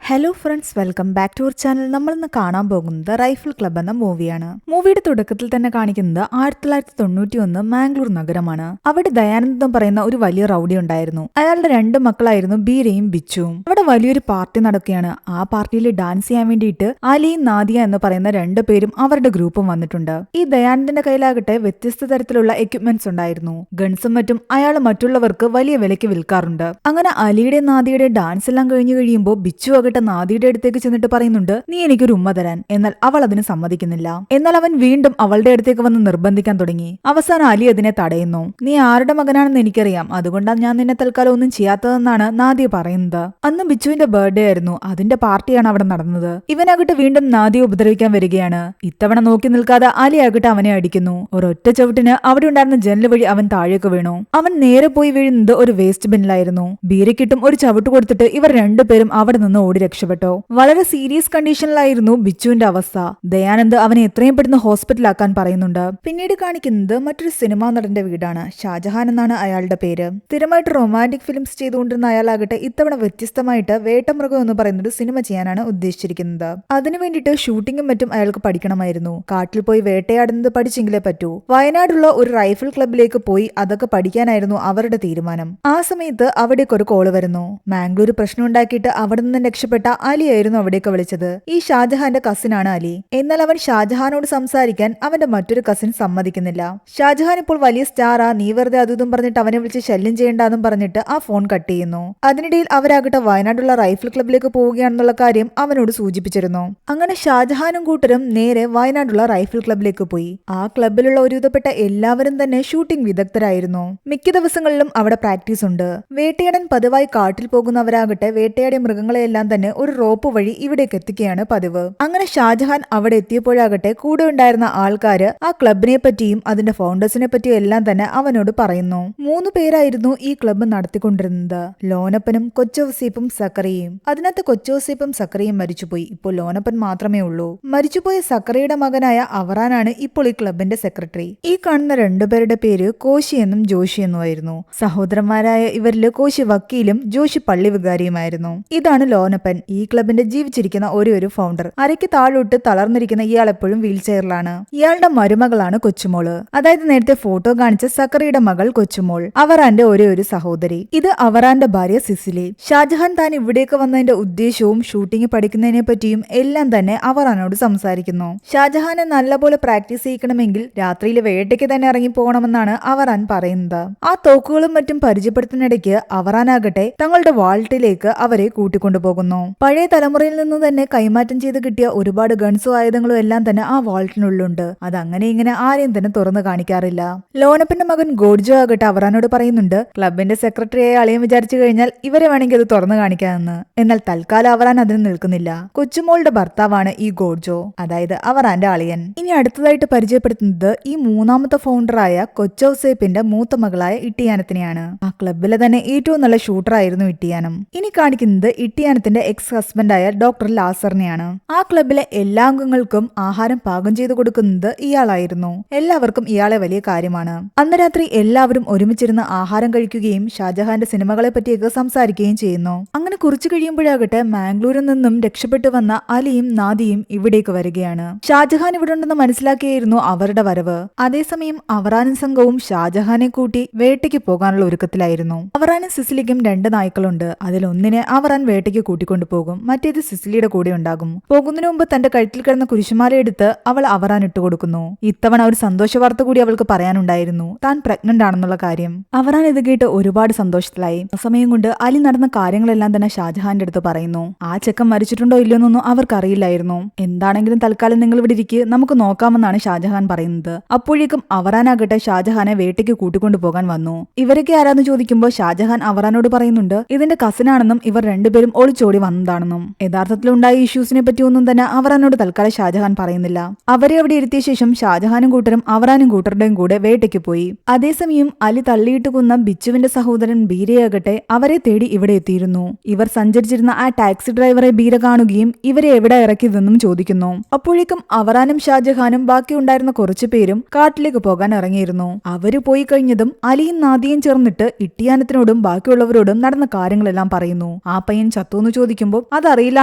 Hello friends, welcome back to our channel. നമ്മൾ ഇന്ന് കാണാൻ പോകുന്നത് റൈഫിൾ ക്ലബ് എന്ന മൂവിയാണ്. മൂവിയുടെ തുടക്കത്തിൽ തന്നെ കാണിക്കുന്നത് 1991 മാംഗ്ലൂർ നഗരമാണ്. അവിടെ ദയാനന്ദ് എന്ന് പറയുന്ന ഒരു വലിയ റൗഡി ഉണ്ടായിരുന്നു. അയാളുടെ 2 മക്കളായിരുന്നു ബീരയും ബിച്ചുവും. അവിടെ വലിയൊരു പാർട്ടി നടക്കുകയാണ്. ആ പാർട്ടിയിൽ ഡാൻസ് ചെയ്യാൻ വേണ്ടിയിട്ട് അലിയും നാദിയ എന്ന് പറയുന്ന 2 പേരും അവരുടെ ഗ്രൂപ്പും വന്നിട്ടുണ്ട്. ഈ ദയാനന്ദിന്റെ കയ്യിലാകട്ടെ വ്യത്യസ്ത തരത്തിലുള്ള എക്യുപ്മെന്റ്സ് ഉണ്ടായിരുന്നു. ഗൺസും മറ്റും അയാൾ മറ്റുള്ളവർക്ക് വലിയ വിലയ്ക്ക് വിൽക്കാറുണ്ട്. അങ്ങനെ അലിയുടെ നാദിയുടെ ഡാൻസ് എല്ലാം കഴിഞ്ഞു കഴിയുമ്പോൾ ബിച്ചു നാദിയുടെ അടുത്തേക്ക് ചെന്നിട്ട് പറയുന്നുണ്ട്, നീ എനിക്കൊരു ഉമ്മ തരാൻ. എന്നാൽ അവൾ അതിന് സമ്മതിക്കുന്നില്ല. എന്നാൽ അവൻ വീണ്ടും അവളുടെ അടുത്തേക്ക് വന്ന് നിർബന്ധിക്കാൻ തുടങ്ങി. അവസാനം അലി അതിനെ തടയുന്നു. നീ ആരുടെ മകനാണെന്ന് എനിക്കറിയാം, അതുകൊണ്ടാണ് ഞാൻ നിന്നെ തൽക്കാലം ഒന്നും ചെയ്യാത്തതെന്നാണ് നാദിയ പറയുന്നത്. അന്ന് ബിച്ചുവിന്റെ ബർത്ത്ഡേ ആയിരുന്നു. അതിന്റെ പാർട്ടിയാണ് അവിടെ നടന്നത്. ഇവനാകട്ടെ വീണ്ടും നാദിയെ ഉപദ്രവിക്കാൻ വരികയാണ്. ഇത്തവണ നോക്കി നിൽക്കാതെ അലി ആകട്ടെ അവനെ അടിക്കുന്നു. ഒരൊറ്റ ചവിട്ടിന് അവിടെ ഉണ്ടായിരുന്ന ജനൽ വഴി അവൻ താഴേക്ക് വീണു. അവൻ നേരെ പോയി വീഴുന്നത് ഒരു വേസ്റ്റ് ബിന്നിലായിരുന്നു. ബീരയ്ക്കിട്ടും ഒരു ചവിട്ട് കൊടുത്തിട്ട് ഇവർ 2 പേരും അവിടെ നിന്ന് ഓടി രക്ഷപ്പെട്ടോ. വളരെ സീരിയസ് കണ്ടീഷനിലായിരുന്നു ബിച്ചുവിന്റെ അവസ്ഥ. ദയാനന്ദ് അവനെ എത്രയും പെട്ടെന്ന് ഹോസ്പിറ്റലാക്കാൻ പറയുന്നുണ്ട്. പിന്നീട് കാണിക്കുന്നത് മറ്റൊരു സിനിമാ നടന്റെ വീടാണ്. ഷാജഹാൻ എന്നാണ് അയാളുടെ പേര്. സ്ഥിരമായിട്ട് റൊമാന്റിക് ഫിലിംസ് ചെയ്തുകൊണ്ടിരുന്ന അയാളാകട്ടെ ഇത്തവണ വ്യത്യസ്തമായിട്ട് വേട്ടമൃഗം എന്ന് പറയുന്നൊരു സിനിമ ചെയ്യാനാണ് ഉദ്ദേശിച്ചിരിക്കുന്നത്. അതിനു വേണ്ടിയിട്ട് ഷൂട്ടിങ്ങും മറ്റും അയാൾക്ക് പഠിക്കണമായിരുന്നു. കാട്ടിൽ പോയി വേട്ടയാടുന്നത് പഠിച്ചെങ്കിലേ പറ്റൂ. വയനാടുള്ള ഒരു റൈഫിൾ ക്ലബിലേക്ക് പോയി അതൊക്കെ പഠിക്കാനായിരുന്നു അവരുടെ തീരുമാനം. ആ സമയത്ത് അവിടേക്ക് ഒരു കോള് വരുന്നു. മാംഗ്ലൂർ പ്രശ്നം ഉണ്ടാക്കിയിട്ട് അവിടെ നിന്ന് രക്ഷപ്പെട്ട അലിയായിരുന്നു അവിടേക്ക് വിളിച്ചത്. ഈ ഷാജഹാന്റെ കസിനാണ് അലി. എന്നാൽ അവൻ ഷാജഹാനോട് സംസാരിക്കാൻ അവന്റെ മറ്റൊരു കസിൻ സമ്മതിക്കുന്നില്ല. ഷാജഹാൻ ഇപ്പോൾ വലിയ സ്റ്റാറാ, നീ വെറുതെ അതും പറഞ്ഞിട്ട് അവനെ വിളിച്ച് ശല്യം ചെയ്യേണ്ടെന്നും പറഞ്ഞിട്ട് ആ ഫോൺ കട്ട് ചെയ്യുന്നു. അതിനിടയിൽ അവരാകട്ടെ വയനാടുള്ള റൈഫിൾ ക്ലബിലേക്ക് പോവുകയാണെന്നുള്ള കാര്യം അവനോട് സൂചിപ്പിച്ചിരുന്നു. അങ്ങനെ ഷാജഹാനും കൂട്ടരും നേരെ വയനാടുള്ള റൈഫിൾ ക്ലബിലേക്ക് പോയി. ആ ക്ലബിലുള്ള ഒരുവിധപ്പെട്ട എല്ലാവരും തന്നെ ഷൂട്ടിംഗ് വിദഗ്ധരായിരുന്നു. മിക്ക ദിവസങ്ങളിലും അവിടെ പ്രാക്ടീസ് ഉണ്ട്. വേട്ടയാടൻ പതിവായി കാട്ടിൽ പോകുന്നവരാകട്ടെ വേട്ടയാടിയ മൃഗങ്ങളെയെല്ലാം തന്നെ ഒരു റോപ്പ് വഴി ഇവിടേക്ക് എത്തിക്കുകയാണ് പതിവ്. അങ്ങനെ ഷാജഹാൻ അവിടെ എത്തിയപ്പോഴാകട്ടെ കൂടെ ഉണ്ടായിരുന്ന ആൾക്കാര് ആ ക്ലബിനെ പറ്റിയും അതിന്റെ ഫൗണ്ടേഴ്സിനെ പറ്റിയും എല്ലാം തന്നെ അവനോട് പറയുന്നു. 3 പേരായിരുന്നു ഈ ക്ലബ്ബ് നടത്തിക്കൊണ്ടിരുന്നത്. ലോനപ്പനും കൊച്ചോസീപ്പും സക്കറിയും. അതിനകത്ത് കൊച്ചോസീപ്പും സക്കറിയും മരിച്ചുപോയി. ഇപ്പോൾ ലോനപ്പൻ മാത്രമേ ഉള്ളൂ. മരിച്ചുപോയ സക്കറിയുടെ മകനായ അവറാനാണ് ഇപ്പോൾ ഈ ക്ലബിന്റെ സെക്രട്ടറി. ഈ കാണുന്ന 2 പേരുടെ പേര് കോശി എന്നും ജോഷി എന്നുമായിരുന്നു. സഹോദരന്മാരായ ഇവരില് കോശി വക്കീലും ജോഷി പള്ളി വികാരിയുമായിരുന്നു. ഇതാണ് ലോനപ്പൻ, ഈ ക്ലബിന്റെ ജീവിച്ചിരിക്കുന്ന ഒരു ഫൗണ്ടർ. അരയ്ക്ക് താഴോട്ട് തളർന്നിരിക്കുന്ന ഇയാൾ എപ്പോഴും വീൽ ചെയറിലാണ്. ഇയാളുടെ മരുമകളാണ് കൊച്ചുമോള്. അതായത് നേരത്തെ ഫോട്ടോ കാണിച്ച സക്കറിയുടെ മകൾ കൊച്ചുമോൾ, അവറാന്റെ ഒരു സഹോദരി. ഇത് അവറാന്റെ ഭാര്യ സിസിലി. ഷാജഹാൻ താൻ ഇവിടേക്ക് വന്നതിന്റെ ഉദ്ദേശവും ഷൂട്ടിംഗ് പഠിക്കുന്നതിനെ പറ്റിയും എല്ലാം തന്നെ അവറാനോട് സംസാരിക്കുന്നു. ഷാജഹാനെ നല്ലപോലെ പ്രാക്ടീസ് ചെയ്യിക്കണമെങ്കിൽ രാത്രിയിൽ വേട്ടയ്ക്ക് തന്നെ ഇറങ്ങി പോകണമെന്നാണ് അവറാൻ പറയുന്നത്. ആ തോക്കുകളും മറ്റും പരിചയപ്പെടുത്തുന്നിടയ്ക്ക് അവറാനാകട്ടെ തങ്ങളുടെ വാൾട്ടിലേക്ക് അവരെ കൂട്ടിക്കൊണ്ടുപോകുന്നു. പഴയ തലമുറയിൽ നിന്ന് തന്നെ കൈമാറ്റം ചെയ്ത് കിട്ടിയ ഒരുപാട് ഗൺസും ആയുധങ്ങളും എല്ലാം തന്നെ ആ വാൾട്ടിനുള്ളുണ്ട്. അത് അങ്ങനെ ഇങ്ങനെ ആരെയും തന്നെ തുറന്നു കാണിക്കാറില്ല. ലോനപ്പന്റെ മകൻ ഗോഡ്ജോ ആകട്ടെ അവറാനോട് പറയുന്നുണ്ട്, ക്ലബിന്റെ സെക്രട്ടറിയായ അളിയൻ വിചാരിച്ചു കഴിഞ്ഞാൽ ഇവരെ വേണമെങ്കിൽ അത് തുറന്നു കാണിക്കാമെന്ന്. എന്നാൽ തൽക്കാലം അവറാൻ അതിന് നിൽക്കുന്നില്ല. കൊച്ചുമോളുടെ ഭർത്താവാണ് ഈ ഗോഡ്ജോ, അതായത് അവറാന്റെ അളിയൻ. ഇനി അടുത്തതായിട്ട് പരിചയപ്പെടുത്തുന്നത് ഈ 3ാമത്തെ ഫൗണ്ടറായ കൊച്ചോസേപ്പിന്റെ മൂത്ത മകളായ ഇട്ടിയാനത്തിനെയാണ്. ആ ക്ലബിലെ തന്നെ ഏറ്റവും നല്ല ഷൂട്ടറായിരുന്നു ഇട്ടിയാനം. ഇനി കാണിക്കുന്നത് ഇട്ടിയാനത്തിന്റെ എക്സ് ഹസ്ബൻഡായ ഡോക്ടർ ലാസറിനെയാണ്. ആ ക്ലബിലെ എല്ലാ അംഗങ്ങൾക്കും ആഹാരം പാകം ചെയ്തു കൊടുക്കുന്നത് ഇയാളായിരുന്നു. എല്ലാവർക്കും ഇയാളെ വലിയ കാര്യമാണ്. അന്ന് രാത്രി എല്ലാവരും ഒരുമിച്ചിരുന്ന് ആഹാരം കഴിക്കുകയും ഷാജഹാന്റെ സിനിമകളെ പറ്റിയൊക്കെ സംസാരിക്കുകയും ചെയ്യുന്നു. അങ്ങനെ കുറച്ചു കഴിയുമ്പോഴാകട്ടെ മാംഗ്ലൂരിൽ നിന്നും രക്ഷപ്പെട്ടു വന്ന അലിയും നാദിയും ഇവിടേക്ക് വരികയാണ്. ഷാജഹാൻ ഇവിടെ ഉണ്ടെന്ന് മനസ്സിലാക്കിയായിരുന്നു അവരുടെ വരവ്. അതേസമയം അവറാനും സംഘവും ഷാജഹാനെ കൂട്ടി വേട്ടയ്ക്ക് പോകാനുള്ള ഒരുക്കത്തിലായിരുന്നു. അവറാനും സിസിലിക്കും 2 നായ്ക്കളുണ്ട്. അതിലൊന്നിനെ അവറാൻ വേട്ടയ്ക്ക് കൂട്ടിക്കൊണ്ടുപോകും, മറ്റേത് സിസിലിയുടെ കൂടെ ഉണ്ടാകും. പോകുന്നതിന് മുമ്പ് തന്റെ കഴുത്തിൽ കിടന്ന കുരിശുമാല എടുത്ത് അവൾ അവറാൻ ഇട്ടുകൊടുക്കുന്നു. ഇത്തവണ ഒരു സന്തോഷ വാർത്ത കൂടി അവൾക്ക് പറയാനുണ്ടായിരുന്നു, താൻ പ്രഗ്നന്റ് ആണെന്നുള്ള കാര്യം. അവറാൻ ഇത് കേട്ട് ഒരുപാട് സന്തോഷത്തിലായി. ആ സമയം കൊണ്ട് അലി നടന്ന കാര്യങ്ങളെല്ലാം തന്നെ ഷാജഹാന്റെ അടുത്ത് പറയുന്നു. ആ ചെക്കൻ മരിച്ചിട്ടുണ്ടോ ഇല്ലയോന്നൊന്നും അവർക്കറിയില്ലായിരുന്നു. എന്താണെങ്കിലും തൽക്കാലം നിങ്ങൾ ഇവിടെ ഇരിക്ക്, നമുക്ക് നോക്കാമെന്നാണ് ഷാജഹാൻ പറയുന്നത്. അപ്പോഴേക്കും അവറാനാകട്ടെ ഷാജഹാനെ വേട്ടയ്ക്ക് കൂട്ടിക്കൊണ്ടു പോകാൻ വന്നു. ഇവരൊക്കെ ആരാന്ന് ചോദിക്കുമ്പോൾ ഷാജഹാൻ അവറാനോട് പറയുന്നുണ്ട്, ഇതിന്റെ കസിനാണെന്നും ഇവർ 2 പേരും ഒളിച്ചോടി വന്നതാണെന്നും. യഥാർത്ഥത്തിൽ ഉണ്ടായ ഇഷ്യൂസിനെ പറ്റി ഒന്നും തന്നെ അവറാനോട് തൽക്കാലം ഷാജഹാൻ പറയുന്നില്ല. അവരെ അവിടെ ഇരുത്തിയ ശേഷം ഷാജഹാനും കൂട്ടരും അവറാനും കൂട്ടരുടെയും കൂടെ വേട്ടയ്ക്ക് പോയി. അതേസമയം അലി തള്ളിയിട്ട് കൊന്ന ബിച്ചുവിന്റെ സഹോദരൻ ബീരയാകട്ടെ അവരെ തേടി ഇവിടെ എത്തിയിരുന്നു. ഇവർ സഞ്ചരിച്ചിരുന്ന ആ ടാക്സി ഡ്രൈവറെ ബീര കാണുകയും ഇവരെ എവിടെ ഇറക്കിയതെന്നും ചോദിക്കുന്നു. അപ്പോഴേക്കും അവറാനും ഷാജഹാനും ബാക്കിയുണ്ടായിരുന്ന കുറച്ചു പേരും കാട്ടിലേക്ക് പോകാൻ ഇറങ്ങിയിരുന്നു. അവര് പോയി കഴിഞ്ഞതും അലിയും നാദിയും ചേർന്നിട്ട് ഇട്ടിയാനത്തിനോടും ബാക്കിയുള്ളവരോടും നടന്ന കാര്യങ്ങളെല്ലാം പറയുന്നു. ആ പയ്യൻ ചത്തോന്ന് ചോദിക്കുന്നു. ചോദിക്കുമ്പോൾ അതറിയില്ല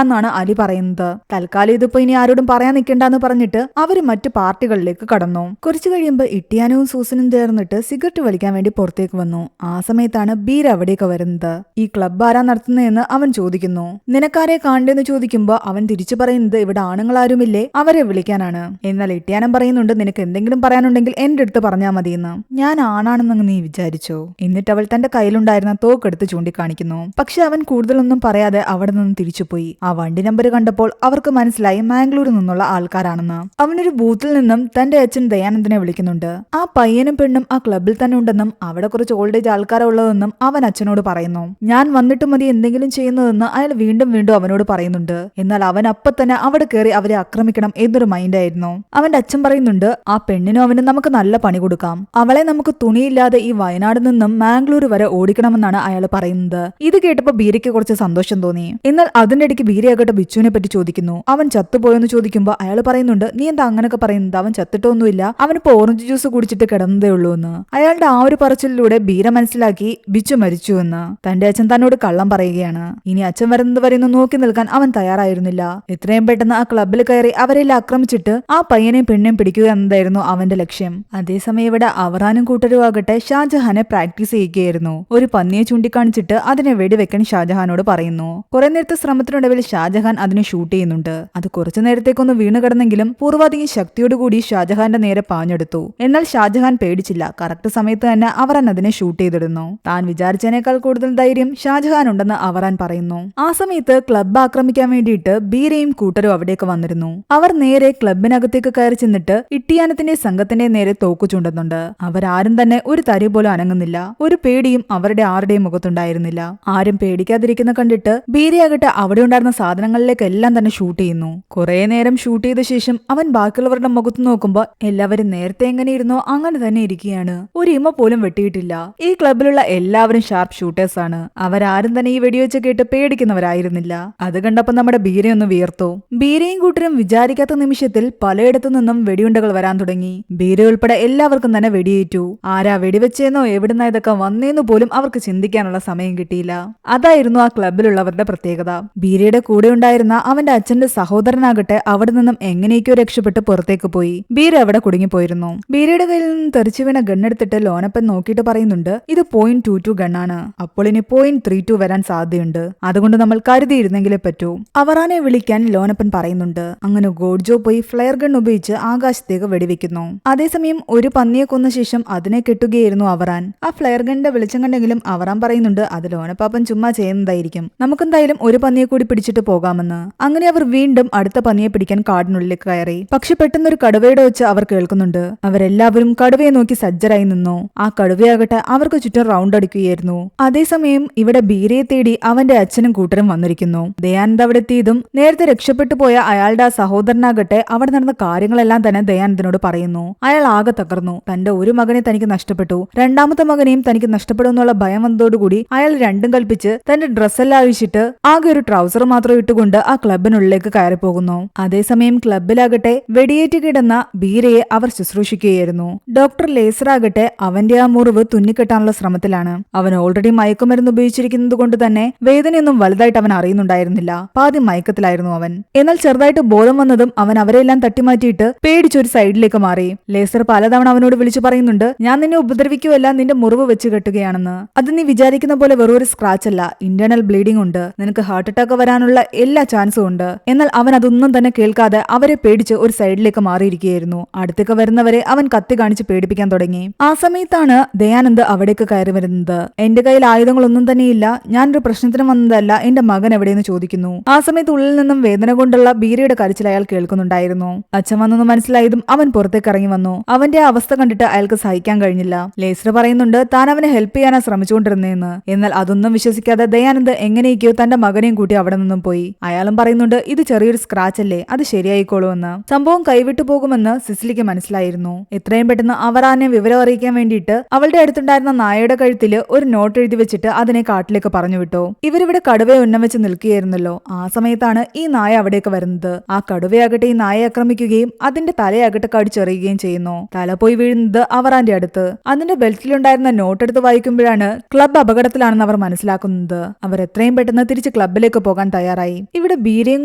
എന്നാണ് അലി പറയുന്നത്. തൽക്കാലം ഇതിപ്പോ ഇനി ആരോടും പറയാൻ നിൽക്കണ്ടെന്ന് പറഞ്ഞിട്ട് അവര് മറ്റു പാർട്ടികളിലേക്ക് കടന്നു. കുറച്ചു കഴിയുമ്പോൾ ഇട്ടിയാനവും സൂസനും ചേർന്നിട്ട് സിഗരറ്റ് വലിക്കാൻ വേണ്ടി പുറത്തേക്ക് വന്നു. ആ സമയത്താണ് ബീര അവിടേക്ക് വരുന്നത്. ഈ ക്ലബ്ബ് ആരാ നടത്തുന്നതെന്ന് അവൻ ചോദിക്കുന്നു. നിനക്കാരെ കാണണ്ടെന്ന് ചോദിക്കുമ്പോൾ അവൻ തിരിച്ചു പറയുന്നത് ഇവിടെ ആണുങ്ങളാരുമില്ലേ, അവരെ വിളിക്കാനാണ്. എന്നാൽ ഇട്ടിയാനം പറയുന്നുണ്ട് നിനക്ക് എന്തെങ്കിലും പറയാനുണ്ടെങ്കിൽ എന്റെ അടുത്ത് പറഞ്ഞാൽ മതിയെന്ന്. ഞാൻ ആണാണെന്ന് നീ വിചാരിച്ചോ? എന്നിട്ട് അവൾ തന്റെ കയ്യിലുണ്ടായിരുന്ന തോക്കെടുത്ത് ചൂണ്ടിക്കാണിക്കുന്നു. പക്ഷെ അവൻ കൂടുതലൊന്നും പറയാതെ അവിടെ നിന്ന് തിരിച്ചുപോയി. ആ വണ്ടി നമ്പർ കണ്ടപ്പോൾ അവർക്ക് മനസ്സിലായി മാംഗ്ലൂരിൽ നിന്നുള്ള ആൾക്കാരാണെന്ന്. അവനൊരു ബൂത്തിൽ നിന്നും തന്റെ അച്ഛൻ ദയാനന്ദനെ വിളിക്കുന്നുണ്ട്. ആ പയ്യനും പെണ്ണും ആ ക്ലബിൽ തന്നെ ഉണ്ടെന്നും അവിടെ കുറച്ച് ഓൾഡ് ഏജ് ആൾക്കാരുള്ളതെന്നും അവൻ അച്ഛനോട് പറയുന്നു. ഞാൻ വന്നിട്ട് മതി എന്തെങ്കിലും ചെയ്യുന്നതെന്ന് അയാൾ വീണ്ടും വീണ്ടും അവനോട് പറയുന്നുണ്ട്. എന്നാൽ അവൻ അപ്പൊ തന്നെ അവിടെ കയറി അവരെ ആക്രമിക്കണം എന്നൊരു മൈൻഡായിരുന്നു. അവന്റെ അച്ഛൻ പറയുന്നുണ്ട് ആ പെണ്ണിനും അവനും നമുക്ക് നല്ല പണി കൊടുക്കാം. അവളെ നമുക്ക് തുണിയില്ലാതെ ഈ വയനാട് നിന്നും മാംഗ്ലൂർ വരെ ഓടിക്കണമെന്നാണ് അയാൾ പറയുന്നത്. ഇത് കേട്ടപ്പോ ബീരയ്ക്ക് കുറച്ച് സന്തോഷം തോന്നി. എന്നാൽ അതിന്റെ ഇടയ്ക്ക് ബീരയാകട്ടെ ബിച്ചുവിനെ പറ്റി ചോദിക്കുന്നു. അവൻ ചത്തുപോയെന്ന് ചോദിക്കുമ്പോൾ അയാൾ പറയുന്നുണ്ട് നീ എന്താ അങ്ങനൊക്കെ പറയുന്നത്, അവൻ ചത്തിട്ടൊന്നുമില്ല, അവനിപ്പോ ഓറഞ്ച് ജ്യൂസ് കുടിച്ചിട്ട് കിടന്നതേ ഉള്ളൂ എന്ന്. അയാളുടെ ആ ഒരു പറച്ചിലൂടെ ബീര മനസ്സിലാക്കി ബിച്ചു മരിച്ചു എന്ന്. തന്റെ അച്ഛൻ തന്നോട് കള്ളം പറയുകയാണ്. ഇനി അച്ഛൻ വരുന്നത് വരെ ഒന്ന് നോക്കി നിൽക്കാൻ അവൻ തയ്യാറായിരുന്നില്ല. എത്രയും പെട്ടെന്ന് ആ ക്ലബിൽ കയറി അവരെല്ലാം ആക്രമിച്ചിട്ട് ആ പയ്യനെയും പെണ്ണെയും പിടിക്കുക എന്നതായിരുന്നു അവന്റെ ലക്ഷ്യം. അതേസമയം ഇവിടെ അവറാനും കൂട്ടരും ആകട്ടെ ഷാജഹാനെ പ്രാക്ടീസ് ചെയ്യുകയായിരുന്നു. ഒരു പന്നിയെ ചൂണ്ടിക്കാണിച്ചിട്ട് അതിനെ വെടിവെക്കാൻ ഷാജഹാനോട് പറയുന്നു. കുറെ നേരത്തെ ശ്രമത്തിനൊടുവിൽ ഷാജഹാൻ അതിനെ ഷൂട്ട് ചെയ്യുന്നുണ്ട്. അത് കുറച്ചു നേരത്തേക്കൊന്ന് വീണ് കിടന്നെങ്കിലും പൂർവാധികം ശക്തിയോടുകൂടി ഷാജഹാന്റെ നേരെ പാഞ്ഞെടുത്തു. എന്നാൽ ഷാജഹാൻ പേടിച്ചില്ല. കറക്റ്റ് സമയത്ത് തന്നെ അവറാൻ അതിനെ ഷൂട്ട് ചെയ്തിടുന്നു. താൻ വിചാരിച്ചതിനേക്കാൾ കൂടുതൽ ധൈര്യം ഷാജഹാൻ ഉണ്ടെന്ന് അവറാൻ പറയുന്നു. ആ സമയത്ത് ക്ലബ്ബ് ആക്രമിക്കാൻ വേണ്ടിയിട്ട് ബീരയും കൂട്ടരും അവിടേക്ക് വന്നിരുന്നു. അവർ നേരെ ക്ലബിനകത്തേക്ക് കയറി ചെന്നിട്ട് ഇട്ടിയാനത്തിന്റെ സംഘത്തിന്റെ നേരെ തോക്കു ചൂണ്ടുന്നുണ്ട്. അവരാരും തന്നെ ഒരു തരി പോലും അനങ്ങുന്നില്ല. ഒരു പേടിയും അവരുടെ ആരുടെയും മുഖത്തുണ്ടായിരുന്നില്ല. ആരും പേടിക്കാതിരിക്കുന്ന കണ്ടിട്ട് ബീരയാകട്ടെ അവിടെ ഉണ്ടായിരുന്ന സാധനങ്ങളിലേക്കെല്ലാം തന്നെ ഷൂട്ട് ചെയ്യുന്നു. കുറെ നേരം ഷൂട്ട് ചെയ്ത ശേഷം അവൻ ബാക്കിയുള്ളവരുടെ മുഖത്ത് നോക്കുമ്പോൾ എല്ലാവരും നേരത്തെ എങ്ങനെ ഇരുന്നോ അങ്ങനെ തന്നെ ഇരിക്കുകയാണ്. ഒരു ഇമ പോലും വെട്ടിയിട്ടില്ല. ഈ ക്ലബിലുള്ള എല്ലാവരും ഷാർപ്പ് ഷൂട്ടേഴ്സ് ആണ്. അവരാരും തന്നെ ഈ വെടിവെച്ച് കേട്ട് പേടിക്കുന്നവരായിരുന്നില്ല. അത് കണ്ടപ്പോൾ നമ്മുടെ ബീരയൊന്ന് വിയർത്തു. ബീരയും കൂട്ടരും വിചാരിക്കാത്ത നിമിഷത്തിൽ പലയിടത്തു നിന്നും വെടിയുണ്ടകൾ വരാൻ തുടങ്ങി. ബീര ഉൾപ്പെടെ എല്ലാവർക്കും തന്നെ വെടിയേറ്റു. ആരാ വെടിവെച്ചേന്നോ എവിടുന്ന ഇതൊക്കെ വന്നേന്നു പോലും അവർക്ക് ചിന്തിക്കാനുള്ള സമയം കിട്ടിയില്ല. അതായിരുന്നു ആ ക്ലബിലുള്ളവരുടെ പ്രത്യേകത. ബീരയുടെ കൂടെ ഉണ്ടായിരുന്ന അവന്റെ അച്ഛന്റെ സഹോദരനാകട്ടെ അവിടെ നിന്നും എങ്ങനെയൊക്കെയോ രക്ഷപ്പെട്ട് പുറത്തേക്ക് പോയി. ബീര അവിടെ കുടുങ്ങിപ്പോയിരുന്നു. ബീരയുടെ കയ്യിൽ നിന്നും തെറിച്ചു വീണ ഗണ്ണെടുത്തിട്ട് ലോനപ്പൻ നോക്കിയിട്ട് പറയുന്നുണ്ട് ഇത് .22 ഗണ്ണാണ്. അപ്പോൾ ഇനി .32 വരാൻ സാധ്യതയുണ്ട്. അതുകൊണ്ട് നമ്മൾ കരുതിയിരുന്നെങ്കിലേ പറ്റൂ. അവറാനെ വിളിക്കാൻ ലോനപ്പൻ പറയുന്നുണ്ട്. അങ്ങനെ ഗോഡ്ജോ പോയി ഫ്ലെയർ ഗൺ ഉപയോഗിച്ച് ആകാശത്തേക്ക് വെടിവെക്കുന്നു. അതേസമയം ഒരു പന്നിയെ കൊന്ന ശേഷം അതിനെ കെട്ടുകയായിരുന്നു അവറാൻ. ആ ഫ്ലെയർ ഗണ്ണിന്റെ വെളിച്ചം കണ്ടെങ്കിലും അവറാൻ പറയുന്നുണ്ട് അത് ലോനപ്പാപ്പൻ ചുമ്മാ ചെയ്യുന്നതായിരിക്കും, നമുക്കെന്തായാലും ഒരു പന്നിയെ കൂടി പിടിച്ചിട്ട് പോകാമെന്ന്. അങ്ങനെ അവർ വീണ്ടും അടുത്ത പന്നിയെ പിടിക്കാൻ കാടിനുള്ളിലേക്ക് കയറി. പക്ഷെ പെട്ടെന്നൊരു കടുവയുടെ ഒച്ച അവർ കേൾക്കുന്നുണ്ട്. അവരെല്ലാവരും കടുവയെ നോക്കി സജ്ജരായി നിന്നു. ആ കടുവയാകട്ടെ അവർക്ക് ചുറ്റും റൗണ്ട് അടിക്കുകയായിരുന്നു. അതേസമയം ഇവിടെ ബീരയെ തേടി അവന്റെ അച്ഛനും കൂട്ടരും വന്നിരിക്കുന്നു. ദയാനന്ദ് അവിടെ എത്തിയതും നേരത്തെ രക്ഷപ്പെട്ടു പോയ അയാളുടെ ആ സഹോദരനാകട്ടെ അവിടെ നടന്ന കാര്യങ്ങളെല്ലാം തന്നെ ദയാനന്ദിനോട് പറയുന്നു. അയാൾ ആകെ തകർന്നു. തന്റെ ഒരു മകനെ തനിക്ക് നഷ്ടപ്പെട്ടു, രണ്ടാമത്തെ മകനെയും തനിക്ക് നഷ്ടപ്പെടുമെന്നുള്ള ഭയം വന്നതോടുകൂടി അയാൾ രണ്ടും കൽപ്പിച്ച് തന്റെ ഡ്രസ്സെല്ലാം അഴിച്ചിട്ട് ആകെ ഒരു ട്രൗസർ മാത്രം ഇട്ടുകൊണ്ട് ആ ക്ലബിനുള്ളിലേക്ക് കയറി പോകുന്നു. അതേസമയം ക്ലബിലാകട്ടെ വെടിയേറ്റ് കിടന്ന ബീരയെ അവർ ശുശ്രൂഷിക്കുകയായിരുന്നു. ഡോക്ടർ ലേസറാകട്ടെ അവന്റെ ആ മുറിവ് തുന്നിക്കെട്ടാനുള്ള ശ്രമത്തിലാണ്. അവൻ ഓൾറെഡി മയക്കുമരുന്ന് ഉപയോഗിച്ചിരിക്കുന്നത് കൊണ്ട് തന്നെ വേദനയൊന്നും വലുതായിട്ട് അവൻ അറിയുന്നുണ്ടായിരുന്നില്ല. പാതി മയക്കത്തിലായിരുന്നു അവൻ. എന്നാൽ ചെറുതായിട്ട് ബോധം വന്നതും അവൻ അവരെല്ലാം തട്ടിമാറ്റിയിട്ട് പേടിച്ചൊരു സൈഡിലേക്ക് മാറി. ലേസർ പലതവണ അവനോട് വിളിച്ചു പറയുന്നുണ്ട് ഞാൻ നിന്നെ ഉപദ്രവിക്കുകയല്ല, നിന്റെ മുറിവ് വെച്ച് കെട്ടുകയാണെന്ന്. അത് നീ വിചാരിക്കുന്ന പോലെ വെറൊരു സ്ക്രാച്ച് അല്ല, ഇന്റേണൽ ബ്ലീഡിംഗ് ഉണ്ട്, നിനക്ക് ഹാർട്ട് അറ്റാക്ക് വരാനുള്ള എല്ലാ ചാൻസും ഉണ്ട്. എന്നാൽ അവൻ അതൊന്നും തന്നെ കേൾക്കാതെ അവരെ പേടിച്ച് ഒരു സൈഡിലേക്ക് മാറിയിരിക്കുകയായിരുന്നു. അടുത്തേക്ക് വരുന്നവരെ അവൻ കത്തി കാണിച്ച് പേടിപ്പിക്കാൻ തുടങ്ങി. ആ സമയത്താണ് ദയാനന്ദ് അവിടേക്ക് കയറി വരുന്നത്. എന്റെ കയ്യിൽ ആയുധങ്ങളൊന്നും തന്നെയില്ല, ഞാനൊരു പ്രശ്നത്തിന് വന്നതല്ല, എന്റെ മകൻ എവിടെയെന്ന് ചോദിക്കുന്നു. ആ സമയത്ത് ഉള്ളിൽ നിന്നും വേദന കൊണ്ടുള്ള ബീരയുടെ കരച്ചിൽ അയാൾ കേൾക്കുന്നുണ്ടായിരുന്നു. അച്ഛൻ വന്നെന്ന് മനസ്സിലായതും അവൻ പുറത്തേക്ക് ഇറങ്ങി വന്നു. അവന്റെ അവസ്ഥ കണ്ടിട്ട് അയാൾക്ക് സഹിക്കാൻ കഴിഞ്ഞില്ല. ലേസർ പറയുന്നുണ്ട് താൻ അവനെ ഹെൽപ്പ് ചെയ്യാനാ ശ്രമിച്ചുകൊണ്ടിരുന്നേന്ന്. എന്നാൽ അതൊന്നും വിശ്വസിക്കാതെ ദയാനന്ദ് എങ്ങനെയൊക്കെയോ തന്റെ മകനെയും കൂട്ടി അവിടെ നിന്നും പോയി. അയാളും പറയുന്നുണ്ട് ഇത് ചെറിയൊരു സ്ക്രാച്ച് അല്ലേ, അത് ശരിയായിക്കോളൂ എന്ന്. സംഭവം കൈവിട്ടു പോകുമെന്ന് സിസിലിക്ക് മനസ്സിലായിരുന്നു. എത്രയും പെട്ടെന്ന് അവറാനെ വിവരം അറിയിക്കാൻ വേണ്ടിയിട്ട് അവളുടെ അടുത്തുണ്ടായിരുന്ന നായയുടെ കഴുത്തില് ഒരു നോട്ട് എഴുതി വെച്ചിട്ട് അതിനെ കാട്ടിലേക്ക് പറഞ്ഞു വിട്ടു. ഇവരിവിടെ കടുവയെ ഉന്നം വെച്ച് നിൽക്കുകയായിരുന്നല്ലോ. ആ സമയത്താണ് ഈ നായ അവിടേക്ക് വരുന്നത്. ആ കടുവയാകട്ടെ ഈ നായയെ ആക്രമിക്കുകയും അതിന്റെ തലയാകട്ടെ കടിച്ചെറിയുകയും ചെയ്യുന്നു. തല പോയി വീഴുന്നത് അവറാന്റെ അടുത്ത്. അതിന്റെ ബെൽറ്റിലുണ്ടായിരുന്ന നോട്ട് എടുത്ത് വായിക്കുമ്പോഴാണ് ക്ലബ് അപകടത്തിലാണെന്ന് അവർ മനസ്സിലാക്കുന്നത്. അവർ എത്രയും പെട്ടെന്ന് തിരിച്ച് ക്ലബ് ക്ലബിലേക്ക് പോകാൻ തയ്യാറായി. ഇവിടെ ബീരയും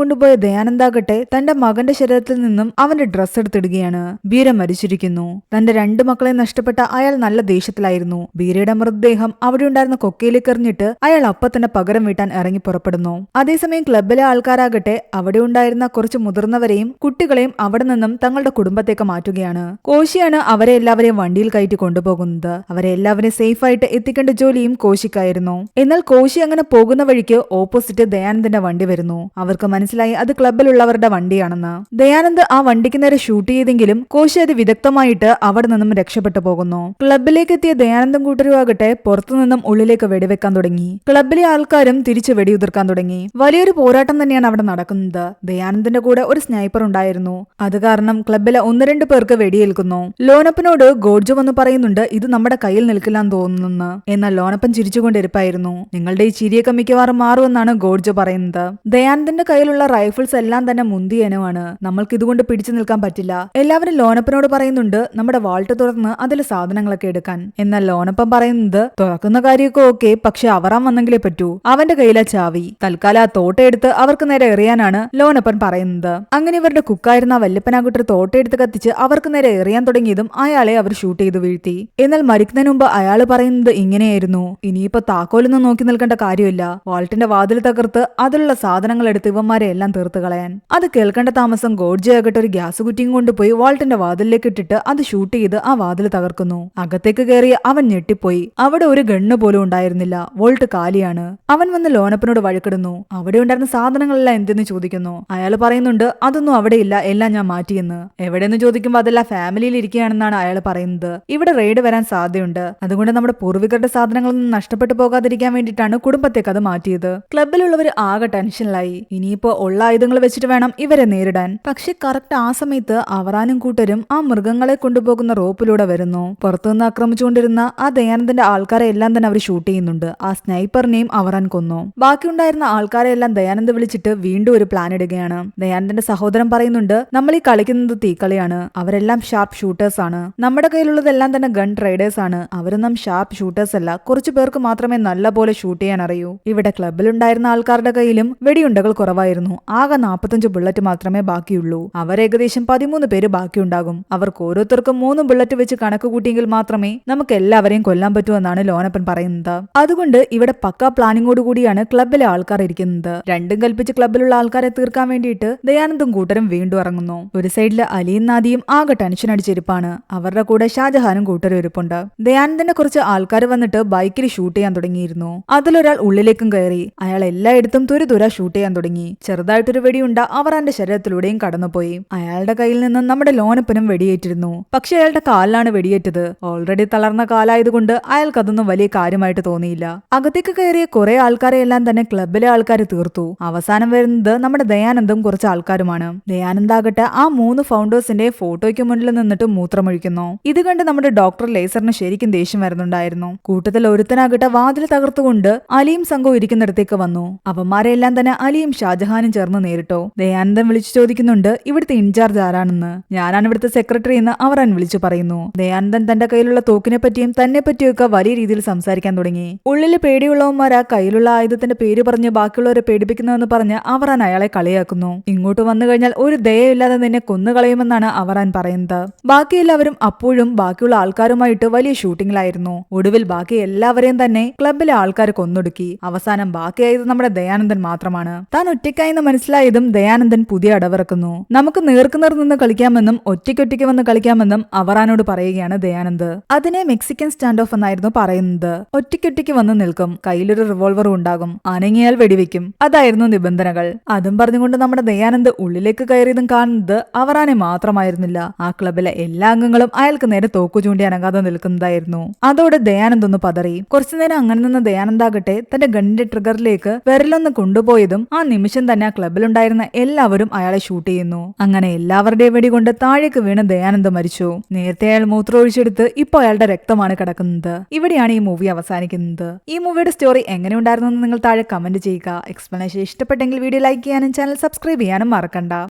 കൊണ്ടുപോയ ദയാനന്ദാകട്ടെ തന്റെ മകന്റെ ശരീരത്തിൽ നിന്നും അവന്റെ ഡ്രസ്സ് എടുത്തിടുകയാണ്. ബീര മരിച്ചിരിക്കുന്നു. തന്റെ 2 മക്കളെ നഷ്ടപ്പെട്ട അയാൾ നല്ല ദേഷ്യത്തിലായിരുന്നു. ബീരയുടെ മൃതദേഹം അവിടെ ഉണ്ടായിരുന്ന കൊക്കയിലേക്ക് എറിഞ്ഞിട്ട് അയാൾ അപ്പൊ തന്നെ പകരം വീട്ടാൻ ഇറങ്ങി പുറപ്പെടുന്നു. അതേസമയം ക്ലബിലെ ആൾക്കാരാകട്ടെ അവിടെ ഉണ്ടായിരുന്ന കുറച്ച് മുതിർന്നവരെയും കുട്ടികളെയും അവിടെ നിന്നും തങ്ങളുടെ കുടുംബത്തേക്ക് മാറ്റുകയാണ്. കോശിയാണ് അവരെ എല്ലാവരെയും വണ്ടിയിൽ കയറ്റി കൊണ്ടുപോകുന്നത്. അവരെ എല്ലാവരെയും സേഫ് ആയിട്ട് എത്തിക്കേണ്ട ജോലിയും കോശിക്കായിരുന്നു. എന്നാൽ കോശി അങ്ങനെ പോകുന്ന വഴിക്ക് ഓപ്പോസിറ്റ് ദയാനന്ദന്റെ വണ്ടി വരുന്നു. അവർക്ക് മനസ്സിലായി അത് ക്ലബിലുള്ളവരുടെ വണ്ടിയാണെന്ന്. ദയാനന്ദ് ആ വണ്ടിക്ക് നേരെ ഷൂട്ട് ചെയ്തെങ്കിലും കോശി അത് വിദഗ്ധമായിട്ട് അവിടെ നിന്നും രക്ഷപ്പെട്ടു പോകുന്നു. ക്ലബിലേക്ക് എത്തിയ ദയാനന്ദും കൂട്ടരും ആകട്ടെ പുറത്തുനിന്നും ഉള്ളിലേക്ക് വെടിവെക്കാൻ തുടങ്ങി. ക്ലബിലെ ആൾക്കാരും തിരിച്ചു വെടിയുതിർക്കാൻ തുടങ്ങി. വലിയൊരു പോരാട്ടം തന്നെയാണ് അവിടെ നടക്കുന്നത്. ദയാനന്ദിന്റെ കൂടെ ഒരു സ്നൈപ്പർ ഉണ്ടായിരുന്നു. അത് കാരണം ക്ലബിലെ 1-2 പേർക്ക് വെടിയേൽക്കുന്നു. ലോനപ്പനോട് ഗോഡ്ജോ വന്ന് പറയുന്നുണ്ട് ഇത് നമ്മുടെ കയ്യിൽ നിൽക്കില്ലാന്ന് തോന്നുന്നു. എന്നാൽ ലോനപ്പൻ ചിരിച്ചുകൊണ്ടിരിപ്പായിരുന്നു. നിങ്ങളുടെ ഈ ചിരിയൊക്കെ മിക്കവാറും മാറുമെന്നാണ് ഗോഡ്ജോ പറയുന്നത്. ദയാനന്ദിന്റെ കയ്യിലുള്ള റൈഫിൾസ് എല്ലാം തന്നെ മുന്തിയ ഇനമാണ്. നമ്മൾക്ക് ഇതുകൊണ്ട് പിടിച്ചു നിൽക്കാൻ പറ്റില്ല. എല്ലാവരും ലോനപ്പനോട് പറയുന്നുണ്ട് നമ്മുടെ വാൾട്ട് തുറന്ന് അതിൽ സാധനങ്ങളൊക്കെ എടുക്കാൻ. എന്നാൽ ലോനപ്പൻ പറയുന്നത് തുറക്കുന്ന കാര്യമൊക്കെ ഓക്കെ, പക്ഷെ അവറാൻ വന്നെങ്കിലേ പറ്റൂ. അവന്റെ കയ്യിലെ ചാവി. തൽക്കാലം ആ തോട്ടയെടുത്ത് അവർക്ക് നേരെ എറിയാനാണ് ലോനപ്പൻ പറയുന്നത്. അങ്ങനെ ഇവരുടെ കുക്കായിരുന്ന ആ വല്യപ്പനാകുട്ടർ തോട്ടയെടുത്ത് കത്തിച്ച് അവർക്ക് നേരെ എറിയാൻ തുടങ്ങിയതും അയാളെ അവർ ഷൂട്ട് ചെയ്ത് വീഴ്ത്തി. എന്നാൽ മരിക്കുന്നതിന് മുമ്പ് അയാൾ പറയുന്നത് ഇങ്ങനെയായിരുന്നു, ഇനിയിപ്പോ താക്കോലൊന്നും നോക്കി നിൽക്കേണ്ട കാര്യമില്ല. വാൾട്ടിന്റെ വാതിൽ തകർത്ത് അതിലുള്ള സാധനങ്ങൾ എടുത്ത് ഇവന്മാരെ എല്ലാം തീർത്ത് കളയാൻ. അത് കേൾക്കേണ്ട താമസം ഗോഡ്ജോ ആകട്ടെ ഒരു ഗ്യാസ് കുറ്റിയും കൊണ്ടുപോയി വാൾട്ടിന്റെ വാതിലിലേക്ക് ഇട്ടിട്ട് അത് ഷൂട്ട് ചെയ്ത് ആ വാതിൽ തകർക്കുന്നു. അകത്തേക്ക് കയറി അവൻ ഞെട്ടിപ്പോയി. അവിടെ ഒരു ഗണ്ണ് പോലും ഉണ്ടായിരുന്നില്ല. വോൾട്ട് കാലിയാണ്. അവൻ വന്ന് ലോനപ്പനോട് വഴക്കിടുന്നു. അവിടെ ഉണ്ടായിരുന്ന സാധനങ്ങളെല്ലാം എന്തെന്ന് ചോദിക്കുന്നു. അയാൾ പറയുന്നുണ്ട് അതൊന്നും അവിടെ ഇല്ല, എല്ലാം ഞാൻ മാറ്റിയെന്ന്. എവിടെയെന്ന് ചോദിക്കുമ്പോൾ അതെല്ലാം ഫാമിലിയിൽ ഇരിക്കുകയാണെന്നാണ് അയാൾ പറയുന്നത്. ഇവിടെ റെയ്ഡ് വരാൻ സാധ്യതയുണ്ട്. അതുകൊണ്ട് നമ്മുടെ പൂർവികരുടെ സാധനങ്ങളൊന്നും നഷ്ടപ്പെട്ടു പോകാതിരിക്കാൻ വേണ്ടിയിട്ടാണ് കുടുംബത്തേക്ക് അത് മാറ്റിയത്. ക്ലബിലുള്ളവർ ആകെ ടെൻഷനിലായി. ഇനിയിപ്പോ ഉള്ള ആയുധങ്ങൾ വെച്ചിട്ട് വേണം ഇവരെ നേരിടാൻ. പക്ഷെ കറക്റ്റ് ആ സമയത്ത് അവറാനും കൂട്ടരും ആ മൃഗങ്ങളെ കൊണ്ടുപോകുന്ന റോപ്പിലൂടെ വരുന്നു. പുറത്തുനിന്ന് ആക്രമിച്ചുകൊണ്ടിരുന്ന ആ ദയാനന്ദന്റെ ആൾക്കാരെ എല്ലാം തന്നെ അവർ ഷൂട്ട് ചെയ്യുന്നുണ്ട്. ആ സ്നൈപ്പറിനെയും അവറാൻ കൊന്നു. ബാക്കിയുണ്ടായിരുന്ന ആൾക്കാരെ എല്ലാം ദയാനന്ദ് വിളിച്ചിട്ട് വീണ്ടും ഒരു പ്ലാൻ ഇടുകയാണ്. ദയാനന്ദന്റെ സഹോദരൻ പറയുന്നുണ്ട് നമ്മൾ ഈ കളിക്കുന്നത് തീക്കളിയാണ്. അവരെല്ലാം ഷാർപ്പ് ഷൂട്ടേഴ്സ് ആണ്. നമ്മുടെ കയ്യിലുള്ളതെല്ലാം തന്നെ ഗൺ ട്രേഡേഴ്സ് ആണ്. അവരൊന്നും ഷാർപ്പ് ഷൂട്ടേഴ്സ് അല്ല. കുറച്ചു പേർക്ക് മാത്രമേ നല്ല പോലെ ഷൂട്ട് ചെയ്യാൻ അറിയൂ. ഇവിടെ ക്ലബിലുണ്ടായിരുന്ന ആൾക്കാരുടെ കയ്യിലും വെടിയുണ്ടകൾ കുറവായിരുന്നു. ആകെ 45 ബുള്ളറ്റ് മാത്രമേ ബാക്കിയുള്ളൂ. അവർ ഏകദേശം 13 പേര് ബാക്കിയുണ്ടാകും. അവർക്ക് ഓരോരുത്തർക്കും 3 ബുള്ളറ്റ് വെച്ച് കണക്ക് കൂട്ടിയെങ്കിൽ മാത്രമേ നമുക്ക് എല്ലാവരെയും കൊല്ലാൻ പറ്റൂ എന്നാണ് ലോനപ്പൻ പറയുന്നത്. അതുകൊണ്ട് ഇവിടെ പക്കാ പ്ലാനിങ്ങോട് കൂടിയാണ് ക്ലബിലെ ആൾക്കാർ ഇരിക്കുന്നത്. രണ്ടും കൽപ്പിച്ച് ക്ലബിലുള്ള ആൾക്കാരെ തീർക്കാൻ വേണ്ടിയിട്ട് ദയാനന്ദും കൂട്ടരും വീണ്ടും ഇറങ്ങുന്നു. ഒരു സൈഡില് അലിയും നാദിയും ആകെ ടെൻഷൻ അടിച്ചിരിപ്പാണ്. അവരുടെ കൂടെ ഷാജഹാനും കൂട്ടരും ഇരിപ്പുണ്ട്. ദയാനന്ദനെ കുറിച്ച് ആൾക്കാർ വന്നിട്ട് ബൈക്കിൽ ഷൂട്ട് ചെയ്യാൻ തുടങ്ങിയിരുന്നു. അതിലൊരാൾ ഉള്ളിലേക്കും കയറി. അയാൾ എല്ലായിടത്തും തുര ഷൂട്ട് ചെയ്യാൻ തുടങ്ങി. ചെറുതായിട്ടൊരു വെടിയുണ്ട അവറാന്റെ ശരീരത്തിലൂടെയും കടന്നുപോയി. അയാളുടെ കയ്യിൽ നിന്ന് നമ്മുടെ ലോനപ്പനും വെടിയേറ്റിരുന്നു. പക്ഷെ അയാളുടെ കാലിലാണ് വെടിയേറ്റത്. ഓൾറെഡി തളർന്ന കാലായതുകൊണ്ട് അയാൾക്ക് അതൊന്നും വലിയ കാര്യമായിട്ട് തോന്നിയില്ല. അകത്തേക്ക് കയറിയ കുറെ ആൾക്കാരെ എല്ലാം തന്നെ ക്ലബിലെ ആൾക്കാർ തീർത്തു. അവസാനം വരുന്നത് നമ്മുടെ ദയാനന്ദും കുറച്ച് ആൾക്കാരുമാണ്. ദയാനന്ദാകട്ടെ ആ 3 ഫൗണ്ടേഴ്സിന്റെ ഫോട്ടോയ്ക്ക് മുന്നിൽ നിന്നിട്ട് മൂത്രമൊഴിക്കുന്നു. ഇത് കണ്ട് നമ്മുടെ ഡോക്ടർ ലേസറിന് ശരിക്കും ദേഷ്യം വരുന്നുണ്ടായിരുന്നു. കൂട്ടത്തിൽ ഒരുത്തനാകട്ടെ വാതിൽ തകർത്തുകൊണ്ട് അലിയും സംഘവും ഇരിക്കുന്നിടത്തേക്ക് വന്നു. അവന്മാരെ എല്ലാം തന്നെ അലിയും ഷാജഹാനും ചേർന്ന് നേരിട്ടോ. ദയാനന്ദൻ വിളിച്ചു ചോദിക്കുന്നുണ്ട് ഇവിടുത്തെ ഇൻചാർജ് ആരാണെന്ന്. ഞാനാണ് ഇവിടുത്തെ സെക്രട്ടറി എന്ന് അവൻ വിളിച്ചു പറയുന്നു. ദയാനന്ദൻ തന്റെ കയ്യിലുള്ള തോക്കിനെ പറ്റിയും തന്നെ പറ്റിയൊക്കെ വലിയ രീതിയിൽ സംസാരിക്കാൻ തുടങ്ങി. ഉള്ളിൽ പേടിയുള്ളവന്മാരാ കയ്യിലുള്ള ആയുധത്തിന്റെ പേര് പറഞ്ഞ് ബാക്കിയുള്ളവരെ പേടിപ്പിക്കുന്നുവെന്ന് പറഞ്ഞ് അവറാൻ അയാളെ കളിയാക്കുന്നു. ഇങ്ങോട്ട് വന്നു കഴിഞ്ഞാൽ ഒരു ദയയില്ലാതെ നിന്നെ കൊന്നുകളയുമെന്നാണ് അവറാൻ പറയുന്നത്. ബാക്കി എല്ലാവരും അപ്പോഴും ബാക്കിയുള്ള ആൾക്കാരുമായിട്ട് വലിയ ഷൂട്ടിങ്ങിലായിരുന്നു. ഒടുവിൽ ബാക്കി എല്ലാവരെയും തന്നെ ക്ലബിലെ ആൾക്കാർ കൊന്നൊടുക്കി. അവസാനം ബാക്കിയായത് നമ്മുടെ ദയാനന്ദൻ മാത്രമാണ്. താൻ ഒറ്റയ്ക്കായെന്ന് മനസ്സിലായതും ദയാനന്ദൻ പുതിയ അടവിറക്കുന്നു. നമുക്ക് നേർക്കുനേർ നിന്ന് കളിക്കാമെന്നും ഒറ്റയ്ക്കൊറ്റയ്ക്ക് വന്ന് കളിക്കാമെന്നും അവറാനോട് പറയുകയാണ് ദയാനന്ദ്. അതിനെ മെക്സിക്കൻ സ്റ്റാൻഡ് ഓഫ് എന്നായിരുന്നു പറയുന്നത്. ഒറ്റയ്ക്കൊറ്റയ്ക്ക് വന്ന് നിൽക്കും, കയ്യിലൊരു റിവോൾവറും ഉണ്ടാകും, അനങ്ങിയാൽ വെടിവെക്കും. അതായിരുന്നു നിബന്ധനകൾ. അതും പറഞ്ഞുകൊണ്ട് നമ്മുടെ ദയാനന്ദ് ഉള്ളിലേക്ക് കയറിയതും കാണുന്നത് അവറാനെ മാത്രമായിരുന്നില്ല. ആ ക്ലബിലെ എല്ലാ അംഗങ്ങളും അയാൾക്ക് നേരെ തോക്കു ചൂണ്ടി അനങ്ങാതെ നിൽക്കുന്നതായിരുന്നു. അതോടെ ദയാനന്ദ് ഒന്ന് പതറി. കുറച്ചുനേരം അങ്ങനെ നിന്ന് ദയാനന്ദാകട്ടെ തന്റെ ഗണ്ണിന്റെ ട്രിഗറിലേക്ക് വിരലൊന്ന് കൊണ്ടുപോയതും ആ നിമിഷം തന്നെ ആ ക്ലബിലുണ്ടായിരുന്ന എല്ലാവരും അയാളെ ഷൂട്ട് ചെയ്യുന്നു. അങ്ങനെ എല്ലാവരുടെയും വെടി കൊണ്ട് താഴേക്ക് വീണ് ദയാനന്ദ് മരിച്ചു. നേരത്തെ അയാൾ മൂത്രം ഒഴിച്ചെടുത്ത് ഇപ്പൊ അയാളുടെ രക്തമാണ് കിടക്കുന്നത്. ഇവിടെയാണ് ഈ മൂവി അവസാനിക്കുന്നത്. ഈ മൂവിയുടെ സ്റ്റോറി എങ്ങനെയുണ്ടായിരുന്നു എന്ന് നിങ്ങൾ താഴെ കമന്റ് ചെയ്യുക. എക്സ്പ്ലനേഷൻ ഇഷ്ടപ്പെട്ടെങ്കിൽ വീഡിയോ ലൈക്ക് ചെയ്യാനും ചാനൽ സബ്സ്ക്രൈബ് ചെയ്യാനും മറക്കണ്ട.